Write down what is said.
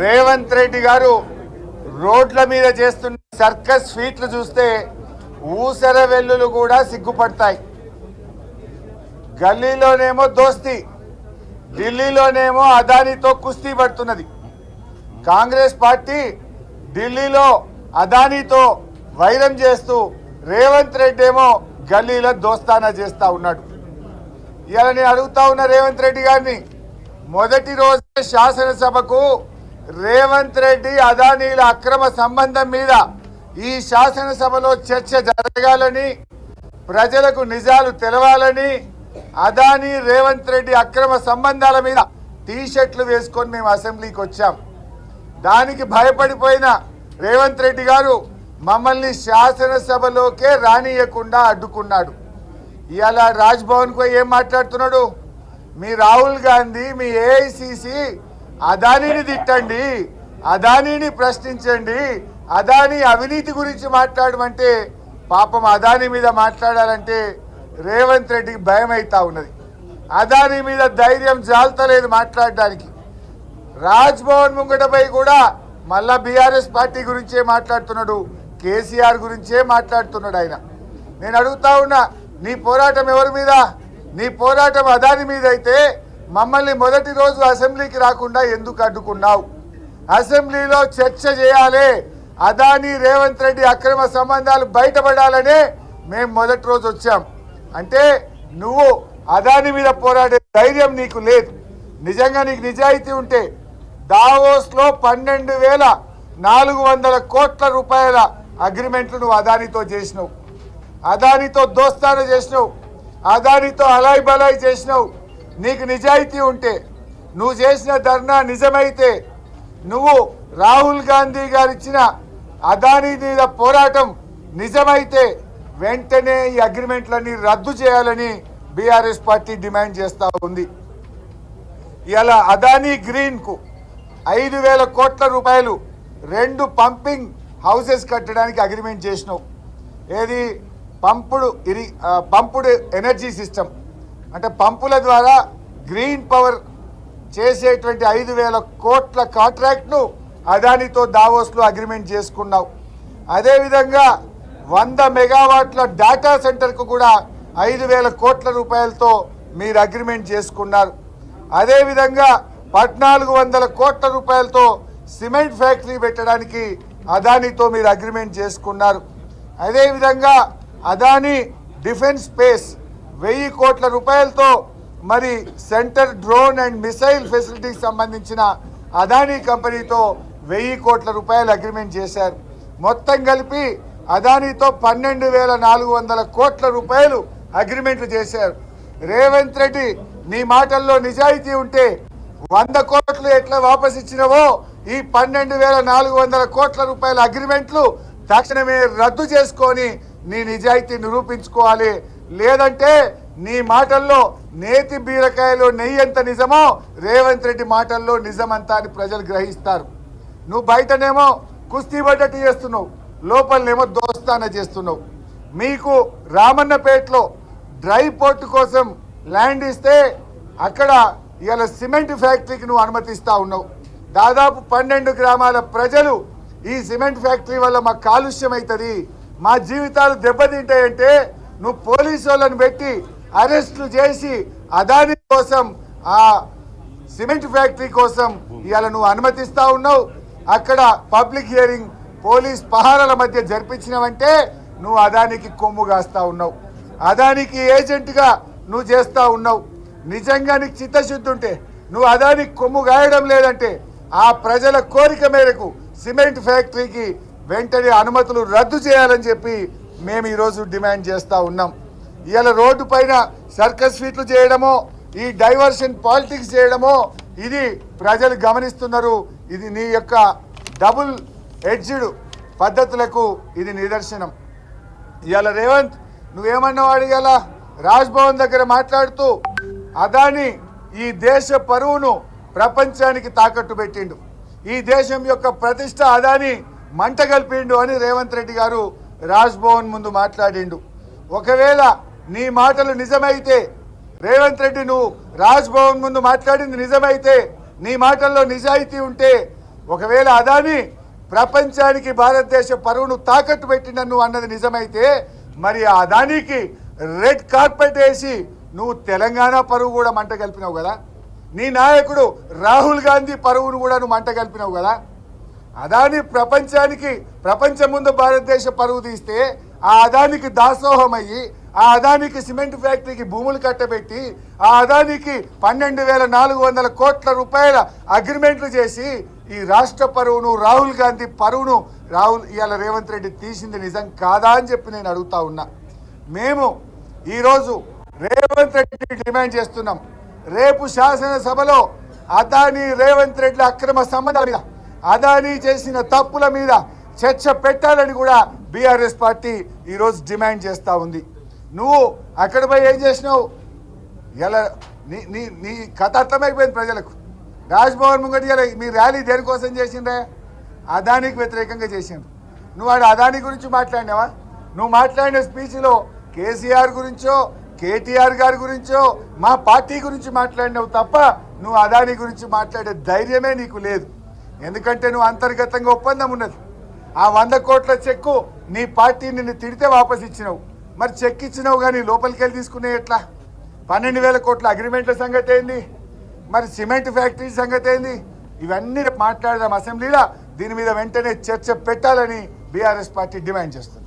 రేవంత్ రెడ్డి గారు రోడ్ల మీద చేస్తున్న సర్కస్ ఫీట్లు చూస్తే ఊసర వెల్లులు కూడా సిగ్గుపడతాయి. గల్లీలోనేమో దోస్తి, ఢిల్లీలోనేమో అదానితో కుస్తీ పడుతున్నది. కాంగ్రెస్ పార్టీ ఢిల్లీలో అదానితో వైరం చేస్తూ రేవంత్ రెడ్డి ఏమో గల్లీలో దోస్తానా చేస్తా ఉన్నాడు. ఇలా నేను అడుగుతా ఉన్న రేవంత్ రెడ్డి గారిని, మొదటి రోజే శాసనసభకు రేవంత్ రెడ్డి అదానీల అక్రమ సంబంధం మీద ఈ శాసనసభలో చర్చ జరగాలని, ప్రజలకు నిజాలు తెలవాలని, అదానీ రేవంత్ రెడ్డి అక్రమ సంబంధాల మీద టీషర్ట్లు వేసుకొని మేము అసెంబ్లీకి వచ్చాం. దానికి భయపడిపోయిన రేవంత్ రెడ్డి గారు మమ్మల్ని శాసనసభలోకే రానియకుండా అడ్డుకున్నాడు. ఇవాళ రాజ్భవన్కు ఏం మాట్లాడుతున్నాడు? మీ రాహుల్ గాంధీ, మీ ఏఐసిసి అదానీని తిట్టండి, అదానీని ప్రశ్నించండి, అదానీ అవినీతి గురించి మాట్లాడమంటే పాపం అదానీ మీద మాట్లాడాలంటే రేవంత్ రెడ్డికి భయం అవుతా ఉన్నది. అదానీ మీద ధైర్యం జాలతలేదు మాట్లాడడానికి. రాజ్భవన్ ముంగటపై కూడా మళ్ళా బీఆర్ఎస్ పార్టీ గురించే మాట్లాడుతున్నాడు, కేసీఆర్ గురించే మాట్లాడుతున్నాడు ఆయన. నేను అడుగుతా ఉన్నా, నీ పోరాటం ఎవరి మీద? నీ పోరాటం అదానీ మీద అయితే మమ్మల్ని మొదటి రోజు అసెంబ్లీకి రాకుండా ఎందుకు అడ్డుకున్నావు? అసెంబ్లీలో చర్చ చేయాలి, అదానీ రేవంత్ రెడ్డి అక్రమ సంబంధాలు బయటపడాలనే మేము మొదటి రోజు వచ్చాం. అంటే నువ్వు అదానీ మీద పోరాడే ధైర్యం నీకు లేదు. నిజంగా నీకు నిజాయితీ ఉంటే దావోస్లో 12,400 కోట్ల రూపాయల అగ్రిమెంట్లు నువ్వు అదానీతో చేసినావు, అదానీతో దోస్తాను చేసినావు, అదానీతో అలాయ్ బలాయ్ చేసినావు. నీకు నిజాయితీ ఉంటే, నువ్వు చేసిన ధర్నా నిజమైతే, నువ్వు రాహుల్ గాంధీ గారు ఇచ్చిన అదానీ మీద పోరాటం నిజమైతే వెంటనే ఈ అగ్రిమెంట్లన్నీ రద్దు చేయాలని బీఆర్ఎస్ పార్టీ డిమాండ్ చేస్తూ ఉంది. ఇలా అదానీ గ్రీన్కు 5,000 కోట్ల రూపాయలు 2 పంపింగ్ హౌసెస్ కట్టడానికి అగ్రిమెంట్ చేసినావు. ఏది? పంపుడు ఎనర్జీ సిస్టమ్, అంటే పంపుల ద్వారా గ్రీన్ పవర్ చేసేటువంటి 5,000 కోట్ల కాంట్రాక్ట్ను అదానీతో దావోస్లో అగ్రిమెంట్ చేసుకున్నావు. అదేవిధంగా 100 మెగావాట్ల డేటా సెంటర్కు కూడా 5,000 కోట్ల రూపాయలతో మీరు అగ్రిమెంట్ చేసుకున్నారు. అదేవిధంగా 1,400 కోట్ల రూపాయలతో సిమెంట్ ఫ్యాక్టరీ పెట్టడానికి అదానీతో మీరు అగ్రిమెంట్ చేసుకున్నారు. అదేవిధంగా అదానీ డిఫెన్స్ స్పేస్ 1000 కోట్ల రూపాయలతో మరి సెంటర్ డ్రోన్ అండ్ మిసైల్ ఫెసిలిటీకి సంబంధించిన అదానీ కంపెనీతో 1000 కోట్ల రూపాయలు అగ్రిమెంట్ చేశారు. మొత్తం కలిపి అదానీతో 12,400 కోట్ల రూపాయలు అగ్రిమెంట్లు చేశారు. రేవంత్ రెడ్డి, నీ మాటల్లో నిజాయితీ ఉంటే 100 కోట్లు ఎట్లా వాపస్ ఇచ్చినవో ఈ 12,400 కోట్ల రూపాయల అగ్రిమెంట్లు తక్షణమే రద్దు చేసుకొని నీ నిజాయితీ నిరూపించుకోవాలి. లేదంటే నీ మాటల్లో నేతి బీరకాయలో నెయ్యి ఎంత నిజమో రేవంత్ రెడ్డి మాటల్లో నిజమంతా అని ప్రజలు గ్రహిస్తారు. నువ్వు బయటనేమో కుస్తీ పడ్డట్టు చేస్తున్నావు, లోపలనేమో దోస్తానా చేస్తున్నావు. మీకు రామన్నపేటలో డ్రై పోర్ట్ కోసం ల్యాండ్ ఇస్తే అక్కడ ఇవాళ సిమెంట్ ఫ్యాక్టరీకి నువ్వు అనుమతిస్తూ ఉన్నావు. దాదాపు 12 గ్రామాల ప్రజలు ఈ సిమెంట్ ఫ్యాక్టరీ వల్ల మాకు కాలుష్యం అవుతుంది, మా జీవితాలు దెబ్బతింటాయంటే నువ్వు పోలీసు వాళ్ళని పెట్టి అరెస్టులు చేసి అదానీ కోసం, ఆ సిమెంట్ ఫ్యాక్టరీ కోసం ఇవాళ నువ్వు అనుమతిస్తూ ఉన్నావు. అక్కడ పబ్లిక్ హియరింగ్ పోలీస్ పహారాల మధ్య జరిపించినవంటే నువ్వు అదానికి కొమ్ము కాస్తా ఉన్నావు, అదానికి ఏజెంట్గా నువ్వు చేస్తూ ఉన్నావు. నిజంగా నీకు చిత్తశుద్ధి ఉంటే, నువ్వు అదానికి కొమ్ము గాయడం లేదంటే ఆ ప్రజల కోరిక మేరకు సిమెంట్ ఫ్యాక్టరీకి వెంటనే అనుమతులు రద్దు చేయాలని చెప్పి మేము ఈరోజు డిమాండ్ చేస్తూ ఉన్నాం. ఇవాళ రోడ్డు పైన సర్కస్ ఫీట్లు చేయడమో, ఈ డైవర్షన్ పాలిటిక్స్ చేయడమో ఇది ప్రజలు గమనిస్తున్నారు. ఇది నీ యొక్క డబుల్ ఎడ్జ్డ్ పద్ధతులకు ఇది నిదర్శనం. ఇవాళ రేవంత్ నువ్వేమన్నావు? అడిగాల రాజ్భవన్ దగ్గర మాట్లాడుతూ అదానీ ఈ దేశ పరువును ప్రపంచానికి తాకట్టు పెట్టిండు, ఈ దేశం యొక్క ప్రతిష్ట అదానీ మంట కలిపిండు అని రేవంత్ రెడ్డి గారు రాజ్భవన్ ముందు మాట్లాడిండు. ఒకవేళ నీ మాటలు నిజమైతే, రేవంత్ రెడ్డి నువ్వు రాజ్భవన్ ముందు మాట్లాడింది నిజమైతే, నీ మాటల్లో నిజాయితీ ఉంటే ఒకవేళ అదాని ప్రపంచానికి భారతదేశ పరువును తాకట్టు పెట్టిన నువ్వు అన్నది నిజమైతే మరి ఆ అదానికి రెడ్ కార్పెట్ వేసి నువ్వు తెలంగాణ పరువు కూడా మంట కలిపినావు కదా. నీ నాయకుడు రాహుల్ గాంధీ పరువును కూడా నువ్వు మంట కలిపినావు కదా. అదాని ప్రపంచం ముందు భారతదేశ పరువు తీస్తే ఆ అదానికి దాసోహం అయ్యి ఆ అదానికి సిమెంట్ ఫ్యాక్టరీకి భూములు కట్టబెట్టి ఆ అదానికి 12,400 కోట్ల రూపాయల అగ్రిమెంట్లు చేసి ఈ రాష్ట్ర పరువును రాహుల్ గాంధీ పరువును ఇవాళ రేవంత్ రెడ్డి తీసింది నిజం కాదా అని చెప్పి నేను అడుగుతా ఉన్నా. మేము ఈరోజు రేవంత్ రెడ్డి డిమాండ్ చేస్తున్నాం, రేపు శాసనసభలో అదాని రేవంత్ రెడ్డి అక్రమ సంబంధాల మీద అదాని చేసిన తప్పుల మీద చర్చ పెట్టాలని కూడా బీఆర్ఎస్ పార్టీ ఈరోజు డిమాండ్ చేస్తూ ఉంది. నువ్వు అక్కడ పోయి ఏం చేసినావు? ఇలా నీ కథ అర్థమైపోయింది ప్రజలకు. రాజ్భవన్ ముంగటి మీ ర్యాలీ దేనికోసం చేసిండ్రే? అదానికి వ్యతిరేకంగా చేసిండ్రు. నువ్వు ఆడ అదాని గురించి మాట్లాడినావా? నువ్వు మాట్లాడిన స్పీచ్లో కేసీఆర్ గురించో కేటీఆర్ గారి గురించో మా పార్టీ గురించి మాట్లాడినావు తప్ప నువ్వు అదాని గురించి మాట్లాడే ధైర్యమే నీకు లేదు. ఎందుకంటే నువ్వు అంతర్గతంగా ఒప్పందం ఉన్నది. ఆ 100 కోట్ల చెక్కు నీ పార్టీ నిన్ను తిడితే వాపస్ ఇచ్చినావు. మరి చెక్ ఇచ్చినావు కానీ లోపలికి వెళ్ళి తీసుకునే ఎట్లా? 12,000 కోట్ల అగ్రిమెంట్ల సంగతి ఏంది? మరి సిమెంట్ ఫ్యాక్టరీ సంగతి ఏంది? ఇవన్నీ మాట్లాడదాం అసెంబ్లీలో. దీని మీద వెంటనే చర్చ పెట్టాలని బీఆర్ఎస్ పార్టీ డిమాండ్ చేస్తుంది.